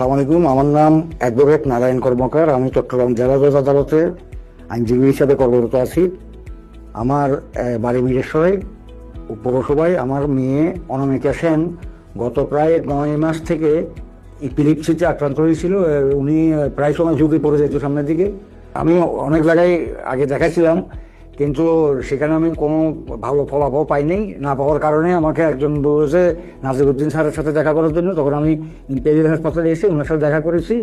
আসসালামু আলাইকুম। আমার নাম অ্যাডভোকেট নারায়ণ কর্মকার। আমি চট্টগ্রাম জেলা জজ আদালতে আইনজীবী হিসাবে কর্মরত আছি। আমার বাড়ি মিরেশ্বরে পৌরসভায়। আমার মেয়ে অনামিকা সেন গত প্রায় 9 মাস থেকে ইপিলিপসিতে আক্রান্ত হয়েছিল। উনি প্রায় সময় ঝুঁকি পড়ে যেত সামনের দিকে। আমি অনেক জায়গায় আগে দেখাচ্ছিলাম, কিন্তু সেখানে আমি কোনো ভালো ফলাফল পাইনি। না পাওয়ার কারণে আমাকে একজন বলেছে নাজিরউদ্দিন স্যারের সাথে দেখা করার জন্য। তখন আমি ইম্পেরিয়াল হাসপাতালে এসে ওনার সাথে দেখা করেছি।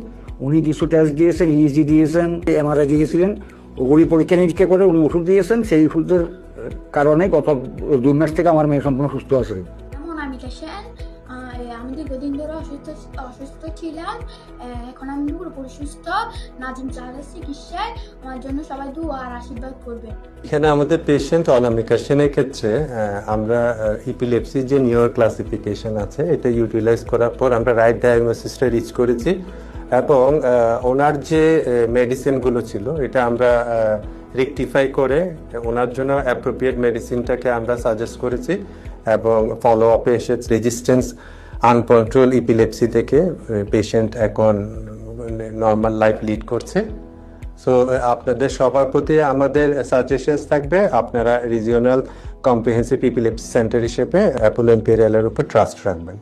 উনি কিছু টেস্ট দিয়েছেন, ইইজি দিয়েছেন, এমআরআই দিয়েছিলেন। ওগুলি পরীক্ষা নিরীক্ষা করে উনি ওষুধ দিয়েছেন। সেই ওষুধের কারণে গত 2 মাস থেকে আমার মেয়ে সম্পূর্ণ সুস্থ আছে। অনামিকা সেন, আমি দীর্ঘদিন ধরে অসুস্থ ছিলাম। এখন আমি পুরোপুরি সুস্থ। নাজিম স্যারের চিকিৎসায় আমার জন্য সবাই দোয়া আর আশীর্বাদ করবে। এখানে আমাদের পেশেন্ট অনামিকা সেনের ক্ষেত্রে আমরা ইপিলেপসি যে নিউ ক্লাসিফিকেশন আছে এটা ইউটিলাইজ করার পর আমরা রাইট ডায়াগনোসিসটা রিচ করেছি, এবং ওনার যে মেডিসিনগুলো ছিল এটা আমরা রেকটিফাই করে ওনার জন্য অ্যাপ্রোপ্রিয়েট মেডিসিনটাকে আমরা সাজেস্ট করেছি, এবং ফলো আপে এসে রেজিস্ট্যান্স আনকন্ট্রোল ইপিলেপসি থেকে পেশেন্ট এখন নর্মাল লাইফ লিড করছে। সো আপনাদের সবার প্রতি আমাদের সাজেশনস থাকবে, আপনারা রিজিওনাল কম্প্রিহেন্সিভ ইপিলেপসি সেন্টার হিসেবে অ্যাপোলো ইম্পেরিয়ালের উপর ট্রাস্ট রাখবেন।